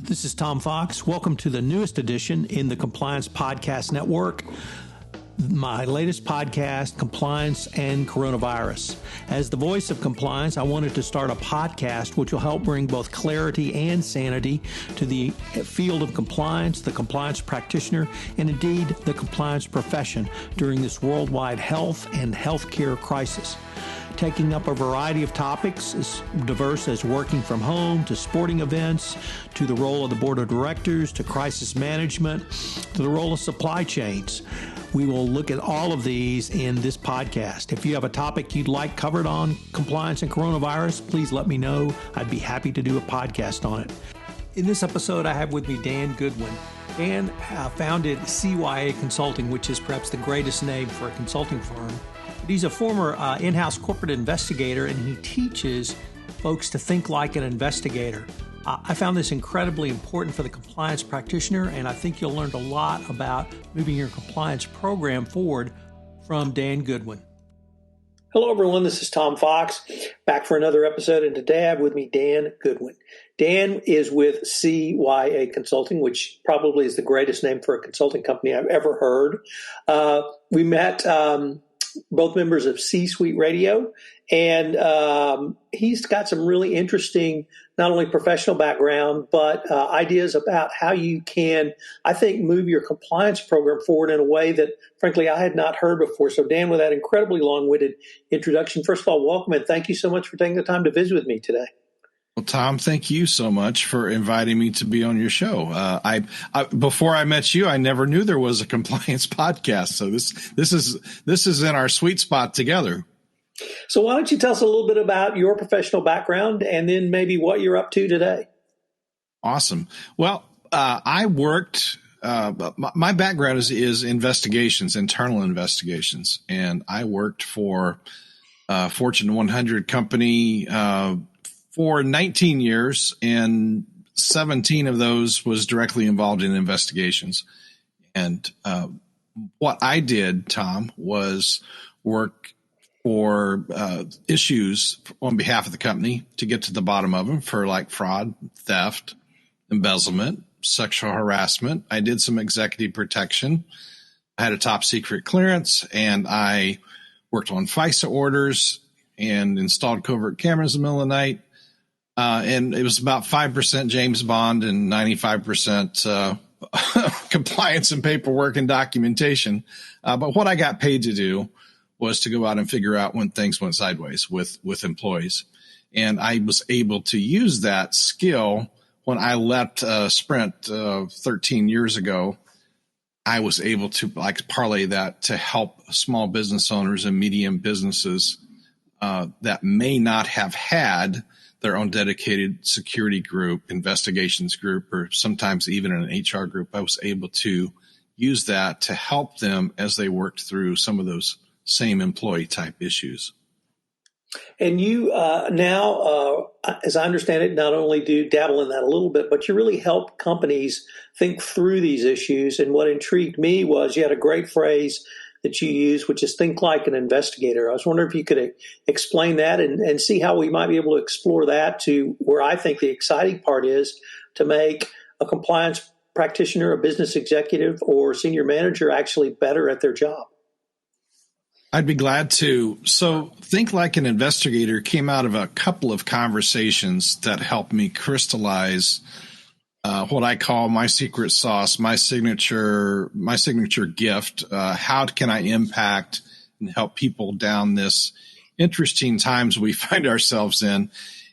This is Tom Fox. Welcome to the newest edition in the Compliance Podcast Network, my latest podcast, Compliance and Coronavirus. As the voice of compliance, I wanted to start a podcast which will help bring both clarity and sanity to the field of compliance, the compliance practitioner, and indeed the compliance profession during this worldwide health and healthcare crisis. Taking up a variety of topics as diverse as working from home, to sporting events, to the role of the board of directors, to crisis management, to the role of supply chains. We will look at all of these in this podcast. If you have a topic you'd like covered on compliance and coronavirus, please let me know. I'd be happy to do a podcast on it. In this episode, I have with me Dan Goodwin. Dan founded CYA Consulting, which is perhaps the greatest name for a consulting firm. He's a former in-house corporate investigator, and he teaches folks to think like an investigator. I found this incredibly important for the compliance practitioner, and I think you'll learn a lot about moving your compliance program forward from Dan Goodwin. Hello, everyone. This is Tom Fox, back for another episode, and today I have with me Dan Goodwin. Dan is with CYA Consulting, which probably is the greatest name for a consulting company I've ever heard. We met both members of C-Suite Radio, and he's got some really interesting, not only professional background, but ideas about how you can, I think, move your compliance program forward in a way that, frankly, I had not heard before. So, Dan, with that incredibly long-winded introduction, first of all, welcome, and thank you so much for taking the time to visit with me today. Well, Tom, thank you so much for inviting me to be on your show. I before I met you, I never knew there was a compliance podcast. So this is in our sweet spot together. So why don't you tell us a little bit about your professional background and then maybe what you're up to today? Awesome. Well, I worked. My background is investigations, internal investigations, and I worked for a Fortune 100 company for 19 years, and 17 of those was directly involved in investigations. And what I did, Tom, was work for issues on behalf of the company to get to the bottom of them for like fraud, theft, embezzlement, sexual harassment. I did some executive protection. I had a top secret clearance, and I worked on FISA orders and installed covert cameras in the middle of the night. And it was about 5% James Bond and 95% compliance and paperwork and documentation. But what I got paid to do was to go out and figure out when things went sideways with employees. And I was able to use that skill when I left Sprint 13 years ago. I was able to parlay that to help small business owners and medium businesses that may not have had their own dedicated security group, investigations group, or sometimes even an HR group. I was able to use that to help them as they worked through some of those same employee type issues. And you now, as I understand it, not only do dabble in that a little bit, but you really help companies think through these issues. And what intrigued me was you had a great phrase that you use, which is think like an investigator. I was wondering if you could explain that and see how we might be able to explore that to where I think the exciting part is to make a compliance practitioner, a business executive, or senior manager actually better at their job. I'd be glad to. So think like an investigator came out of a couple of conversations that helped me crystallize what I call my secret sauce, my signature gift. How can I impact and help people down this interesting times we find ourselves in?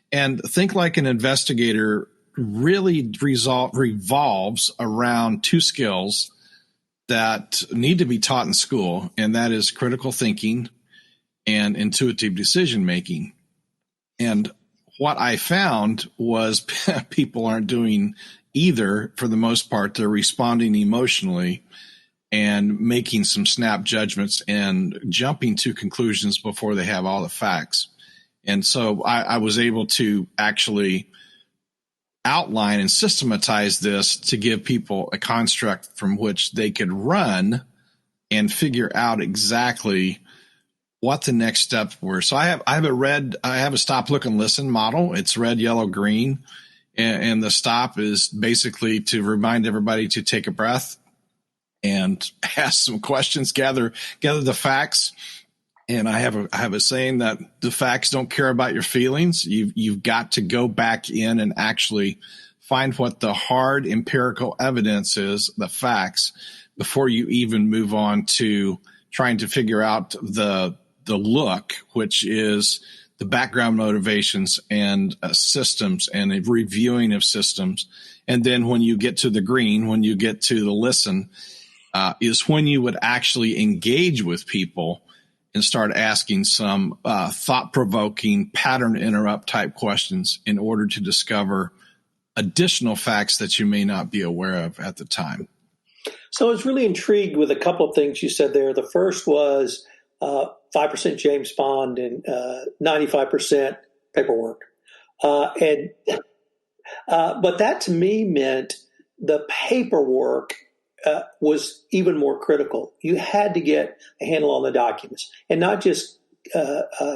And think like an investigator really revolves around two skills that need to be taught in school, and that is critical thinking and intuitive decision making. And what I found was people aren't doing either for the most part. They're responding emotionally and making some snap judgments and jumping to conclusions before they have all the facts. And so I was able to actually outline and systematize this to give people a construct from which they could run and figure out exactly what the next steps were. So I have a stop, look, and listen model. It's red, yellow, green. And the stop is basically to remind everybody to take a breath and ask some questions, gather the facts. And I have a saying that the facts don't care about your feelings. You've got to go back in and actually find what the hard empirical evidence is, the facts, before you even move on to trying to figure out the look, which is the background motivations and systems and a reviewing of systems. And then when you get to the green, when you get to the listen, is when you would actually engage with people and start asking some thought-provoking pattern interrupt type questions in order to discover additional facts that you may not be aware of at the time. So I was really intrigued with a couple of things you said there. The first was 5% James Bond and 95% paperwork. But that to me meant the paperwork was even more critical. You had to get a handle on the documents and not just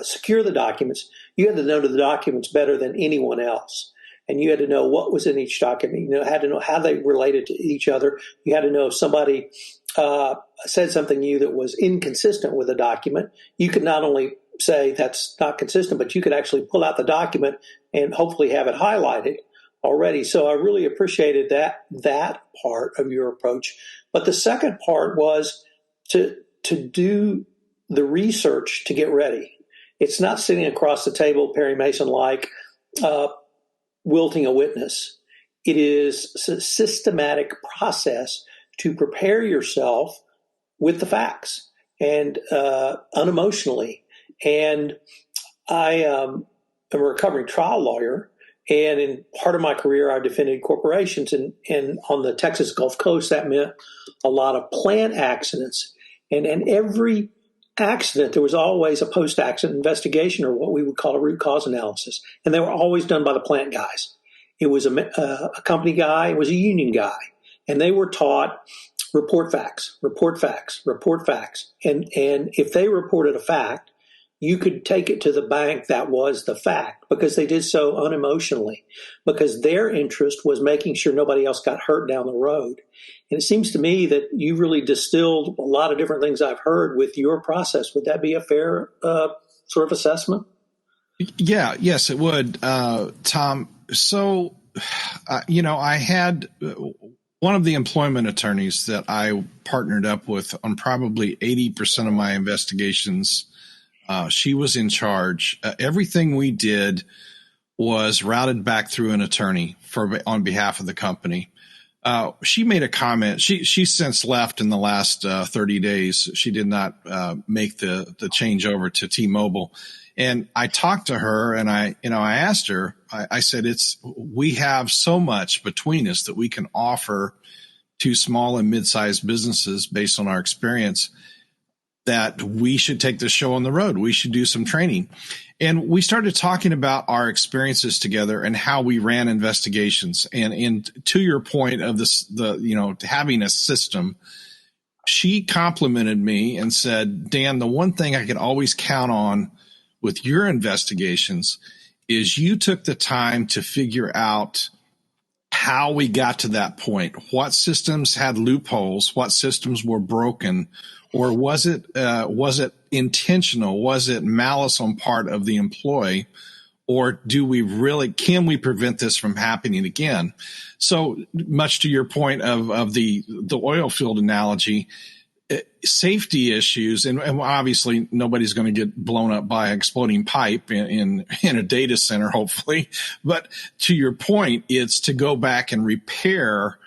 secure the documents. You had to know the documents better than anyone else. And you had to know what was in each document. You had to know how they related to each other. You had to know if somebody said something to you that was inconsistent with a document. You could not only say that's not consistent, but you could actually pull out the document and hopefully have it highlighted already. So I really appreciated that part of your approach. But the second part was to do the research to get ready. It's not sitting across the table, Perry Mason like, wilting a witness. It is a systematic process to prepare yourself with the facts and unemotionally. And I am a recovering trial lawyer, and in part of my career, I defended corporations. And on the Texas Gulf Coast, that meant a lot of plant accidents. And every accident, there was always a post-accident investigation, or what we would call a root cause analysis. And they were always done by the plant guys. It was a company guy, it was a union guy. And they were taught, report facts, report facts, report facts. And if they reported a fact, you could take it to the bank that was the fact, because they did so unemotionally, because their interest was making sure nobody else got hurt down the road. And it seems to me that you really distilled a lot of different things I've heard with your process. Would that be a fair sort of assessment? Yeah, yes, it would, Tom. So, I had one of the employment attorneys that I partnered up with on probably 80% of my investigations. She was in charge. Everything we did was routed back through an attorney on behalf of the company. She made a comment. She's since left in the last 30 days. She did not make the change over to T-Mobile. And I talked to her, and I asked her. I said, we have so much between us that we can offer to small and mid-sized businesses based on our experience, that we should take this show on the road. We should do some training. And we started talking about our experiences together and how we ran investigations. And to your point of this, having a system, she complimented me and said, Dan, the one thing I could always count on with your investigations is you took the time to figure out how we got to that point. What systems had loopholes? What systems were broken? Or was it intentional? Was it malice on part of the employee? Or can we prevent this from happening again? So much to your point of the oil field analogy, safety issues, and obviously nobody's going to get blown up by an exploding pipe in a data center, hopefully. But to your point, it's to go back and repair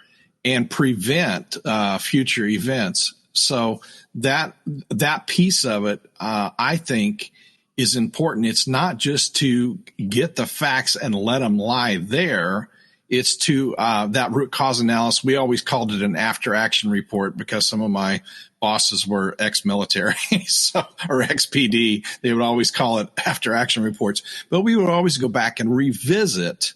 and prevent future events. So that piece of it, I think, is important. It's not just to get the facts and let them lie there. It's to that root cause analysis. We always called it an after action report because some of my bosses were ex-military or ex-PD. They would always call it after action reports. But we would always go back and revisit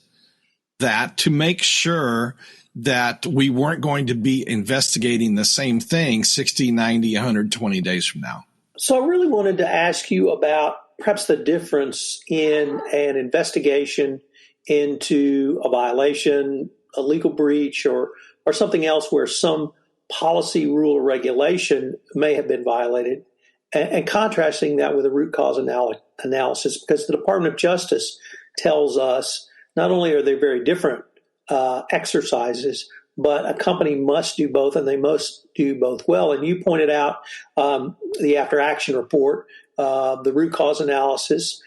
that to make sure that we weren't going to be investigating the same thing 60, 90, 120 days from now. So I really wanted to ask you about perhaps the difference in an investigation into a violation, a legal breach, or something else where some policy, rule, or regulation may have been violated, and contrasting that with a root cause analysis, because the Department of Justice tells us not only are they very different exercises, but a company must do both, and they must do both well. And you pointed out the after action report, the root cause analysis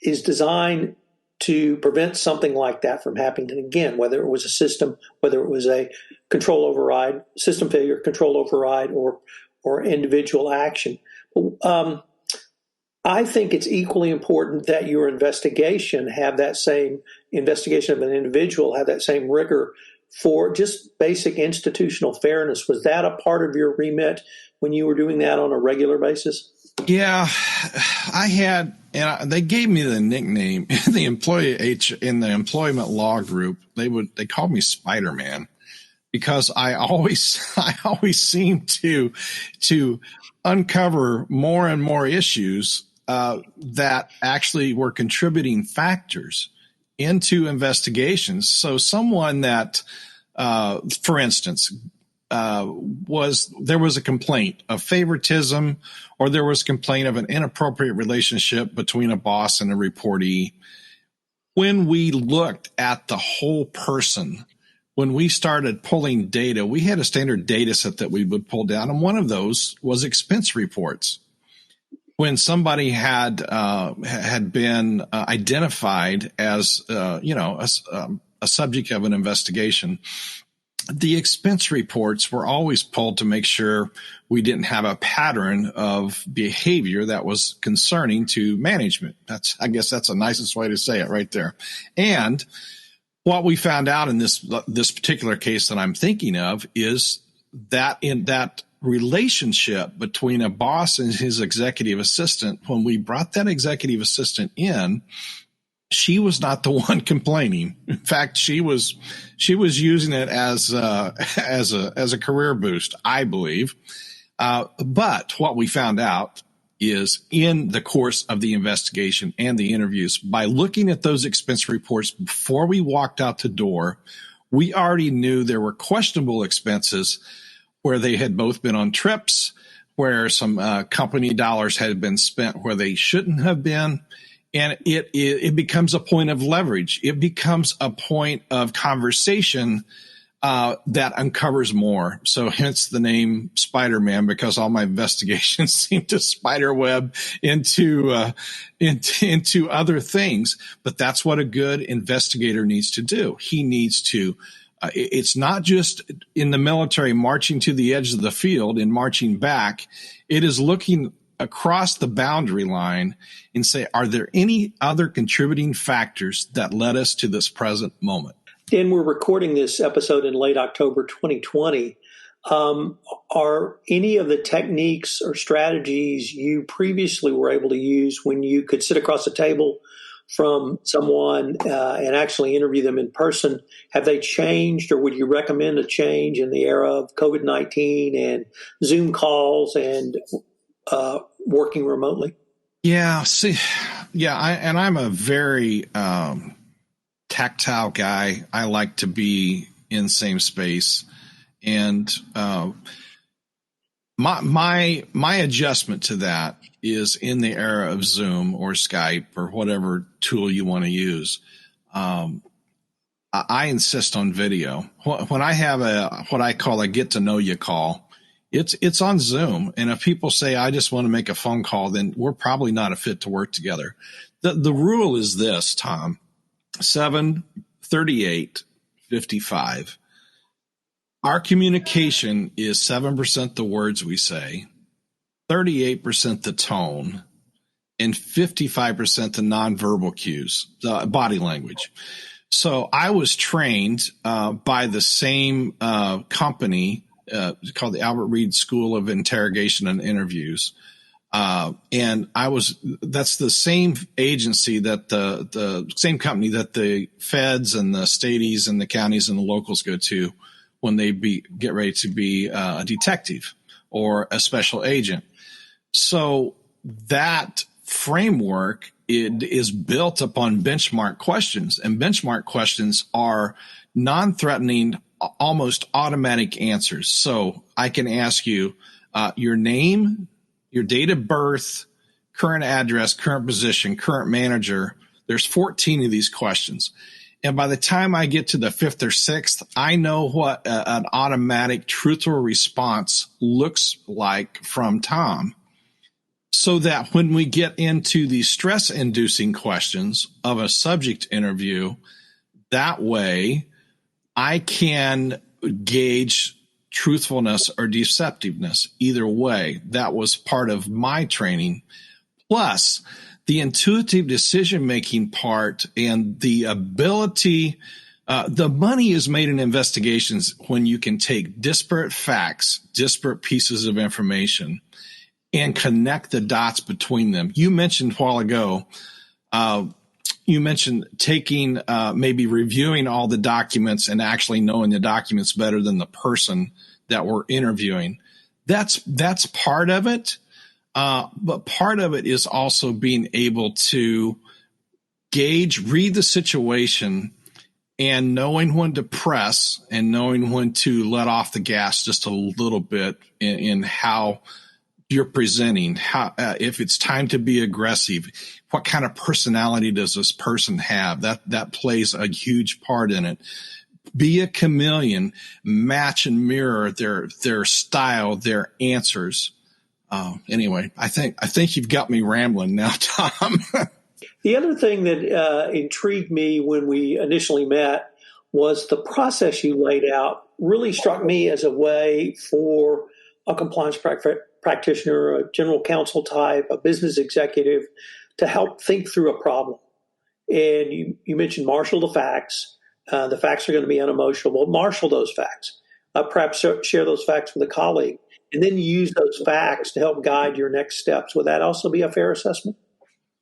is designed to prevent something like that from happening again, whether it was a system, whether it was a control override, system failure, control override, or individual action. I think it's equally important that your investigation of an individual have that same rigor for just basic institutional fairness. Was that a part of your remit when you were doing that on a regular basis? Yeah, I had, and they gave me the nickname in the employment law group. They called me Spider-Man because I always seemed to uncover more and more issues that actually were contributing factors into investigations. So someone that, for instance, there was a complaint of favoritism, or there was a complaint of an inappropriate relationship between a boss and a reportee. When we looked at the whole person, when we started pulling data, we had a standard data set that we would pull down, and one of those was expense reports. When somebody had been identified as a subject of an investigation, the expense reports were always pulled to make sure we didn't have a pattern of behavior that was concerning to management. I guess that's the nicest way to say it right there. And what we found out in this particular case that I'm thinking of is that in that relationship between a boss and his executive assistant, when we brought that executive assistant in, she was not the one complaining. In fact, she was using it as a career boost, I believe. But what we found out is in the course of the investigation and the interviews, by looking at those expense reports before we walked out the door, we already knew there were questionable expenses where they had both been on trips, where some company dollars had been spent where they shouldn't have been. And it becomes a point of leverage. It becomes a point of conversation that uncovers more. So hence the name Spider-Man, because all my investigations seem to spiderweb into other things. But that's what a good investigator needs to do. He needs to. It's not just in the military marching to the edge of the field and marching back. It is looking across the boundary line and say, are there any other contributing factors that led us to this present moment? Dan, we're recording this episode in late October 2020. Are any of the techniques or strategies you previously were able to use when you could sit across the table from someone and actually interview them in person, have they changed, or would you recommend a change in the era of COVID-19 and Zoom calls and working remotely? Yeah. I'm a very tactile guy. I like to be in same space, and my adjustment to that is in the era of Zoom or Skype or whatever tool you want to use. I insist on video. When I have what I call a get to know you call, it's on Zoom. And if people say, I just want to make a phone call, then we're probably not a fit to work together. The rule is this, Tom, 7-38-55. Our communication is 7% the words we say, 38% the tone, and 55% the nonverbal cues, the body language. So I was trained by the same company called the Albert Reed School of Interrogation and Interviews. And that's the same agency that the same company that the feds and the staties and the counties and the locals go to when they get ready to be a detective or a special agent. So that framework is built upon benchmark questions, and benchmark questions are non-threatening, almost automatic answers. So I can ask you your name, your date of birth, current address, current position, current manager. There's 14 of these questions. And by the time I get to the fifth or sixth, I know what an automatic truthful response looks like from Tom. So that when we get into the stress-inducing questions of a subject interview, that way I can gauge truthfulness or deceptiveness. Either way, that was part of my training. Plus, the intuitive decision-making part and the ability, the money is made in investigations when you can take disparate facts, disparate pieces of information, and connect the dots between them. You mentioned a while ago, you mentioned taking, maybe reviewing all the documents and actually knowing the documents better than the person that we're interviewing. That's part of it. But part of it is also being able to read the situation and knowing when to press and knowing when to let off the gas just a little bit in how you're presenting, how, if it's time to be aggressive, what kind of personality does this person have? That plays a huge part in it. Be a chameleon, match and mirror their style, their answers. Anyway, I think you've got me rambling now, Tom. The other thing that intrigued me when we initially met was the process you laid out really struck me as a way for a compliance practitioner, a general counsel type, a business executive to help think through a problem. And you mentioned marshal the facts. The facts are going to be unemotional. Well, marshal those facts. Perhaps share those facts with a colleague. And then you use those facts to help guide your next steps. Would that also be a fair assessment?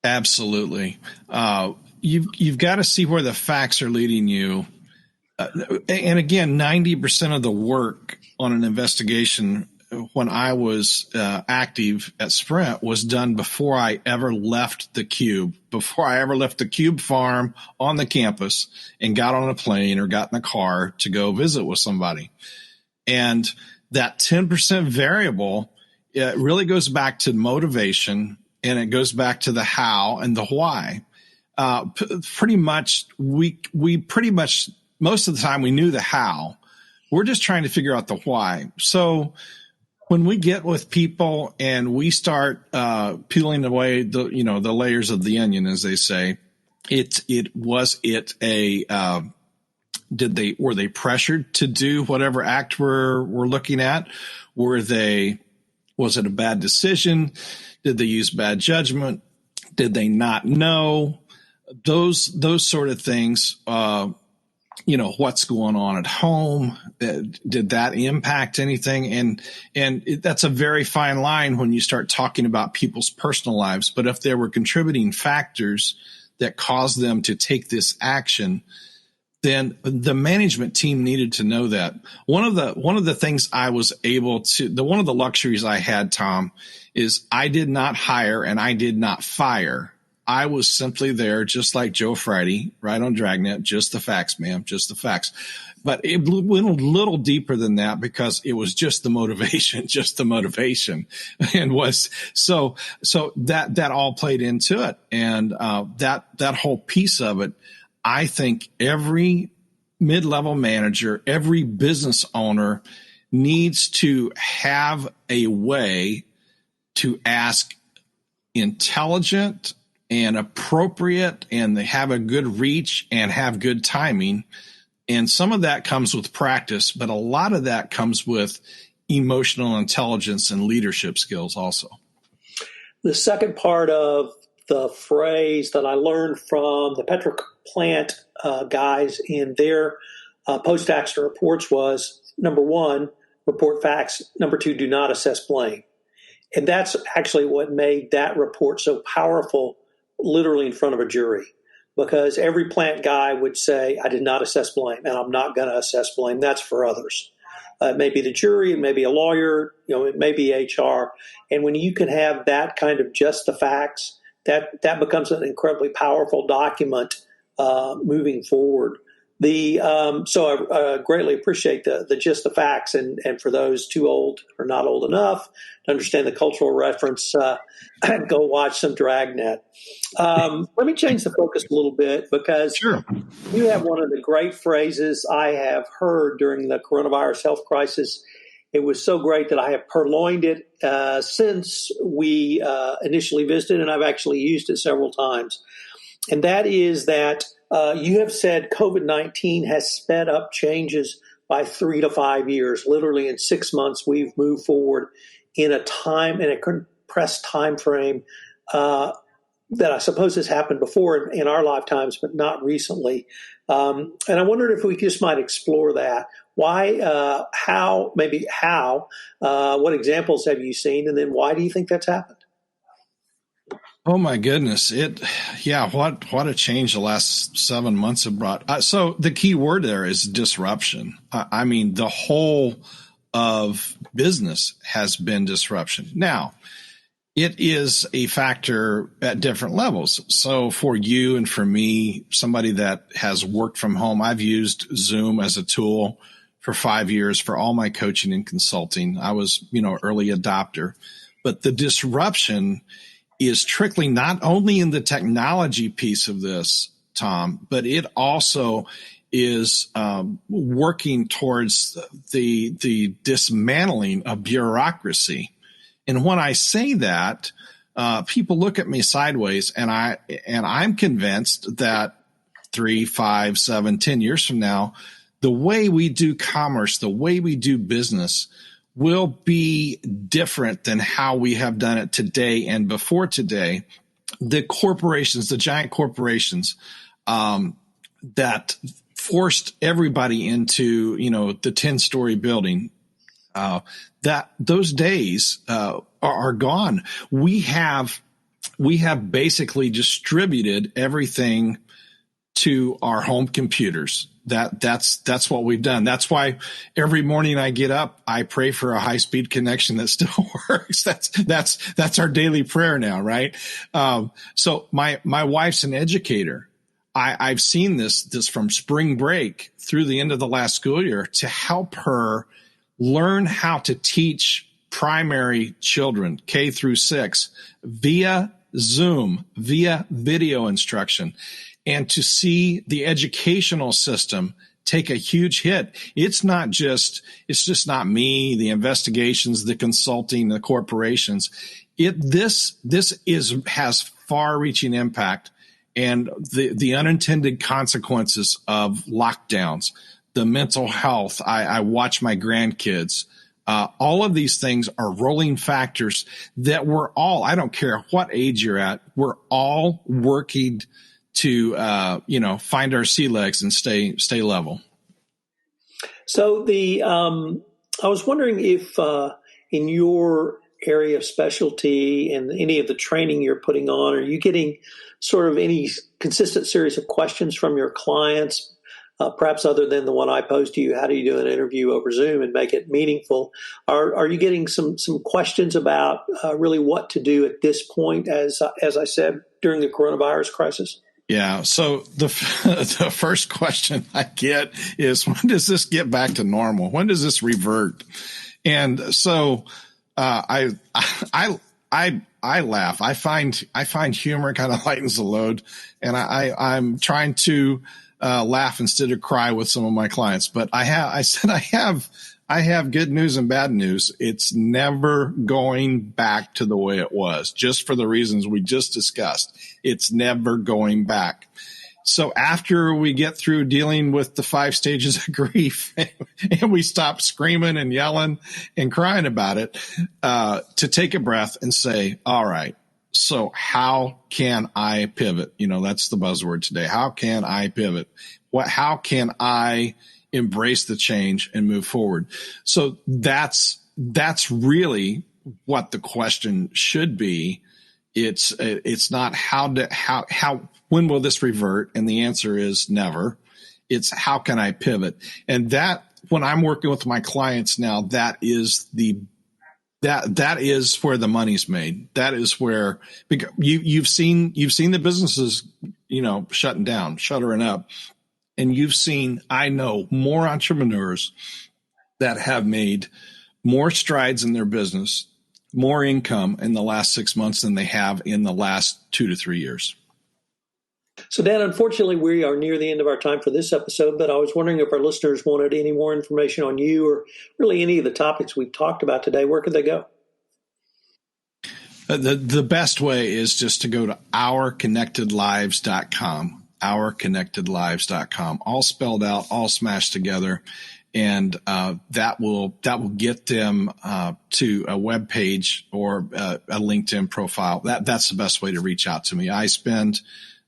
Absolutely. You've got to see where the facts are leading you. And again, 90% of the work on an investigation when I was active at Sprint was done before I ever left the cube, before I ever left the cube farm on the campus and got on a plane or got in a car to go visit with somebody. And that 10% variable, it really goes back to motivation, and it goes back to the how and the why. Pretty much, we pretty much, most of the time we knew the how. We're just trying to figure out the why. So when we get with people and we start peeling away the layers of the onion, as they say, were they pressured to do whatever act we're looking at? Was it a bad decision? Did they use bad judgment? Did they not know? Those sort of things. What's going on at home? Did that impact anything? And that's a very fine line when you start talking about people's personal lives. But if there were contributing factors that caused them to take this action, then the management team needed to know that. One of the things I was able to, one of the luxuries I had, Tom, is I did not hire and I did not fire. I was simply there, just like Joe Friday, right on Dragnet, just the facts, ma'am, just the facts. But it went a little deeper than that because it was just the motivation, and was so that all played into it, and that whole piece of it. I think every mid-level manager, every business owner needs to have a way to ask intelligent and appropriate, and they have a good reach and have good timing. And some of that comes with practice, but a lot of that comes with emotional intelligence and leadership skills also. The second part of the phrase that I learned from the Petra plant guys in their post-accident reports was, number one, report facts. Number two, do not assess blame. And that's actually what made that report so powerful, literally in front of a jury, because every plant guy would say, I did not assess blame, and I'm not going to assess blame. That's for others. It may be the jury, it may be a lawyer, it may be HR. And when you can have that kind of just the facts, that becomes an incredibly powerful document moving forward. So I greatly appreciate the gist of facts, and for those too old or not old enough to understand the cultural reference, go watch some Dragnet. Let me change the focus a little bit, because Sure. you have one of the great phrases I have heard during the coronavirus health crisis. It was so great that I have purloined it since we initially visited, and I've actually used it several times. And that is that you have said COVID-19 has sped up changes by 3 to 5 years. Literally in 6 months, we've moved forward in a compressed time frame that I suppose has happened before in our lifetimes, but not recently. And I wondered if we just might explore that. Why, how, what examples have you seen? And then why do you think that's happened? Oh my goodness. What a change the last 7 months have brought. So the key word there is disruption. I mean, the whole of business has been disruption. Now, it is a factor at different levels. So for you and for me, somebody that has worked from home, I've used Zoom as a tool for 5 years for all my coaching and consulting. I was, early adopter, but the disruption is trickling not only in the technology piece of this, Tom, but it also is working towards the dismantling of bureaucracy. And when I say that, people look at me sideways, and I'm convinced that 3, 5, 7, 10 years from now, the way we do commerce, the way we do business will be different than how we have done it today and before today. The corporations, the giant corporations, that forced everybody into, the 10-story building, that those days are gone. We have basically distributed everything to our home computers. That's what we've done. That's why every morning I get up, I pray for a high-speed connection that still works. That's our daily prayer now, right? So my wife's an educator. I've seen this from spring break through the end of the last school year to help her learn how to teach primary children, K through 6, via Zoom, via video instruction, and to see the educational system take a huge hit. It's just not me, the investigations, the consulting, the corporations. This has far-reaching impact, and the unintended consequences of lockdowns, the mental health. I watch my grandkids. All of these things are rolling factors that we're all, I don't care what age you're at, we're all working to, find our sea legs and stay level. So I was wondering if in your area of specialty and any of the training you're putting on, are you getting sort of any consistent series of questions from your clients, perhaps other than the one I posed to you? How do you do an interview over Zoom and make it meaningful? Are you getting some questions about really what to do at this point, as I said, during the coronavirus crisis? Yeah. So the first question I get is, when does this get back to normal? When does this revert? And so I laugh. I find humor kind of lightens the load, and I'm trying to laugh instead of cry with some of my clients. But I have good news and bad news. It's never going back to the way it was, just for the reasons we just discussed. It's never going back. So after we get through dealing with the 5 stages of grief and we stop screaming and yelling and crying about it, to take a breath and say, all right, so how can I pivot? That's the buzzword today. How can I pivot? How can I embrace the change and move forward? So that's really what the question should be. It's not when will this revert? And the answer is never. It's how can I pivot? And that, when I'm working with my clients now, that is the That is where the money's made. That is where you've seen the businesses, shuttering up, and you've seen, I know, more entrepreneurs that have made more strides in their business, more income in the last 6 months than they have in the last 2 to 3 years. So, Dan, unfortunately, we are near the end of our time for this episode, but I was wondering if our listeners wanted any more information on you or really any of the topics we've talked about today. Where could they go? The best way is just to go to ourconnectedlives.com, ourconnectedlives.com, all spelled out, all smashed together. And that will get them to a web page or a LinkedIn profile. That's the best way to reach out to me. I spend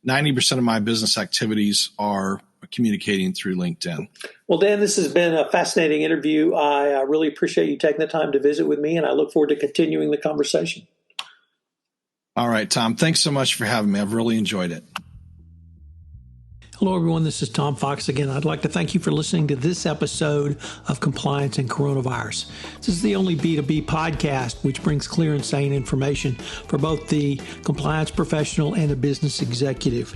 90% of my business activities are communicating through LinkedIn. Well, Dan, this has been a fascinating interview. I really appreciate you taking the time to visit with me, and I look forward to continuing the conversation. All right, Tom, thanks so much for having me. I've really enjoyed it. Hello, everyone. This is Tom Fox again. I'd like to thank you for listening to this episode of Compliance and Coronavirus. This is the only B2B podcast which brings clear and sane information for both the compliance professional and a business executive.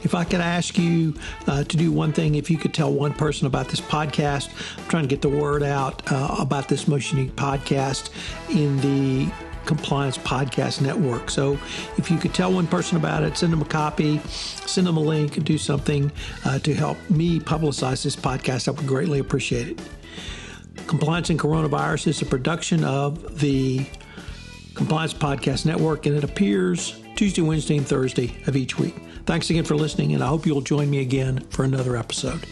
If I could ask you to do one thing, if you could tell one person about this podcast, I'm trying to get the word out about this most unique podcast in the Compliance Podcast Network. So if you could tell one person about it, send them a copy, send them a link, and do something to help me publicize this podcast, I would greatly appreciate it. Compliance and Coronavirus is a production of the Compliance Podcast Network, and it appears Tuesday, Wednesday, and Thursday of each week. Thanks again for listening, and I hope you'll join me again for another episode.